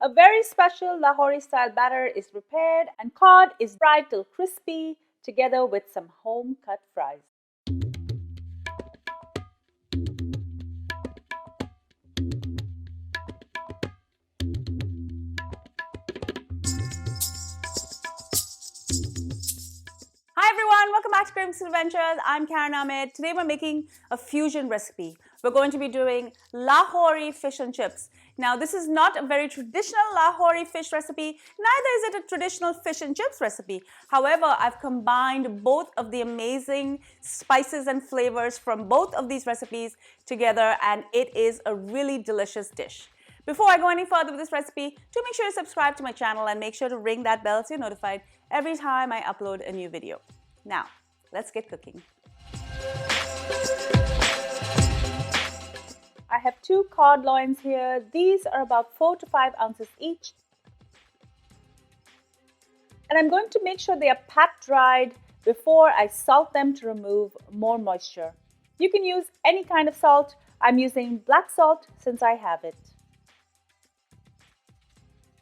A very special Lahori style batter is prepared and cod is fried till crispy together with some home cut fries. Hi everyone, welcome back to Kravings Adventures. I'm Karen Ahmed. Today we're making a fusion recipe. We're going to be doing Lahori fish and chips. Now this is not a very traditional Lahori fish recipe, neither is it a traditional fish and chips recipe. However, I've combined both of the amazing spices and flavors from both of these recipes together, and it is a really delicious dish. Before I go any further with this recipe, do make sure to subscribe to my channel and make sure to ring that bell so you're notified every time I upload a new video. Now, let's get cooking. I have 2 cod loins here. These are about 4 to 5 ounces each. And I'm going to make sure they are pat dried before I salt them to remove more moisture. You can use any kind of salt. I'm using black salt since I have it.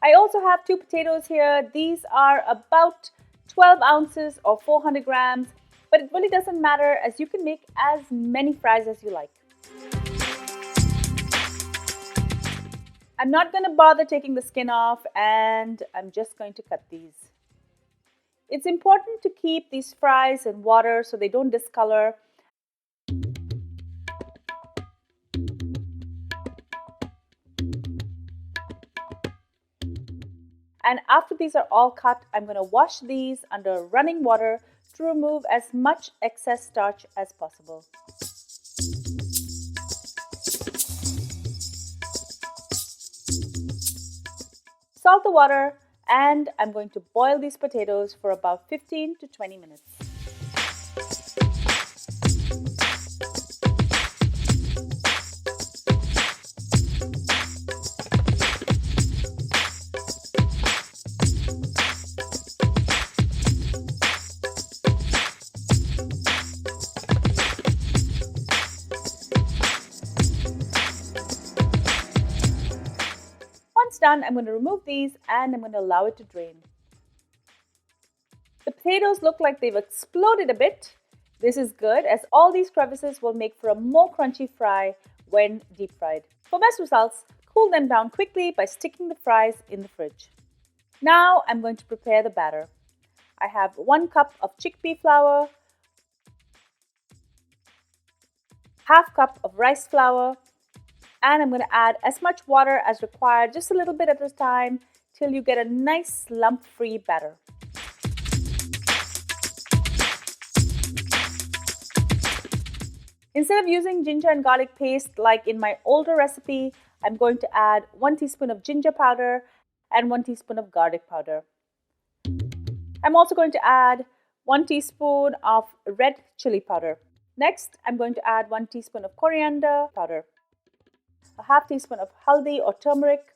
I also have 2 potatoes here. These are about 12 ounces or 400 grams, but it really doesn't matter as you can make as many fries as you like. I'm not going to bother taking the skin off, and I'm just going to cut these. It's important to keep these fries in water so they don't discolor. And after these are all cut, I'm going to wash these under running water to remove as much excess starch as possible. Salt the water, and I'm going to boil these potatoes for about 15 to 20 minutes. Once done, I'm going to remove these and I'm going to allow it to drain. The potatoes look like they've exploded a bit. This is good as all these crevices will make for a more crunchy fry when deep fried. For best results, cool them down quickly by sticking the fries in the fridge. Now I'm going to prepare the batter. I have 1 cup of chickpea flour, half cup of rice flour, and I'm going to add as much water as required, just a little bit at a time, till you get a nice lump-free batter. Instead of using ginger and garlic paste like in my older recipe, I'm going to add 1 teaspoon of ginger powder and 1 teaspoon of garlic powder. I'm also going to add 1 teaspoon of red chili powder. Next, I'm going to add 1 teaspoon of coriander powder, a half teaspoon of haldi or turmeric,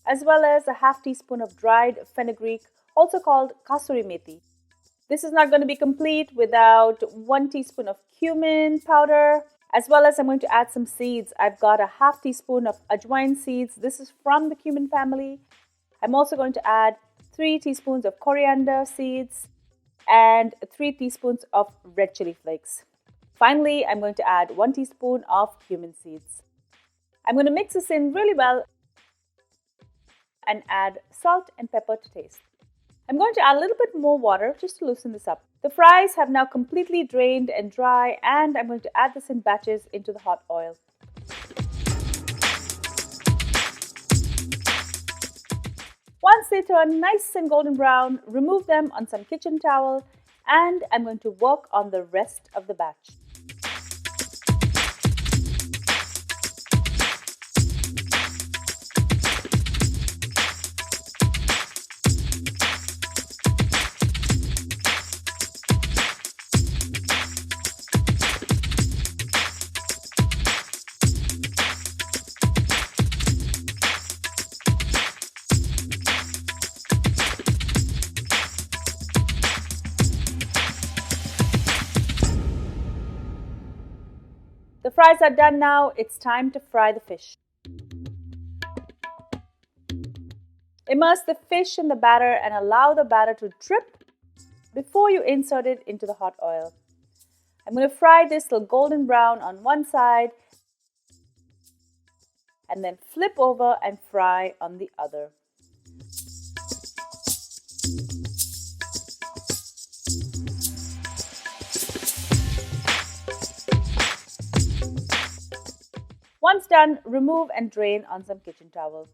as well as a half teaspoon of dried fenugreek, also called Kasuri Methi. This is not going to be complete without 1 teaspoon of cumin powder, as well as I'm going to add some seeds. I've got a half teaspoon of ajwain seeds. This is from the cumin family. I'm also going to add 3 teaspoons of coriander seeds and 3 teaspoons of red chili flakes. Finally, I'm going to add 1 teaspoon of cumin seeds. I'm going to mix this in really well and add salt and pepper to taste. I'm going to add a little bit more water just to loosen this up. The fries have now completely drained and dry, and I'm going to add this in batches into the hot oil. Once they turn nice and golden brown, remove them on some kitchen towel, and I'm going to work on the rest of the batch. The fries are done now. It's time to fry the fish. Immerse the fish in the batter and allow the batter to drip before you insert it into the hot oil. I'm going to fry this till golden brown on one side and then flip over and fry on the other. Once done, remove and drain on some kitchen towel.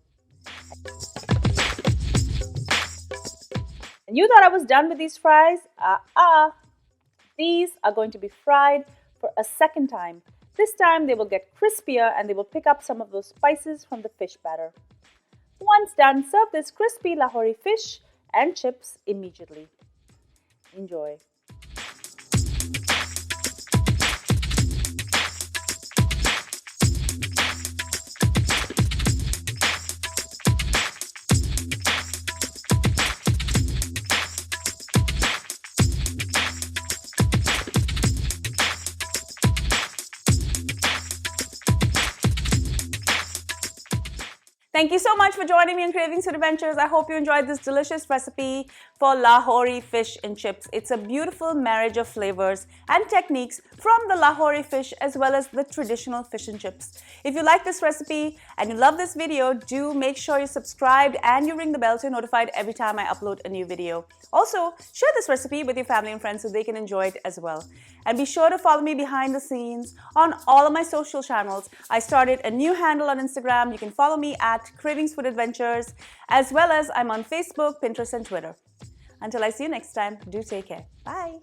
And you thought I was done with these fries? These are going to be fried for a second time. This time they will get crispier and they will pick up some of those spices from the fish batter. Once done, serve this crispy Lahori fish and chips immediately. Enjoy. Thank you so much for joining me on Cravings Food Adventures. I hope you enjoyed this delicious recipe for Lahori fish and chips. It's a beautiful marriage of flavors and techniques from the Lahori fish as well as the traditional fish and chips. If you like this recipe and you love this video, do make sure you're subscribed and you ring the bell so you're notified every time I upload a new video. Also, share this recipe with your family and friends so they can enjoy it as well. And be sure to follow me behind the scenes on all of my social channels. I started a new handle on Instagram. You can follow me at Cravings Food Adventures, as well as I'm on Facebook, Pinterest, and Twitter. Until I see you next time, do take care. Bye.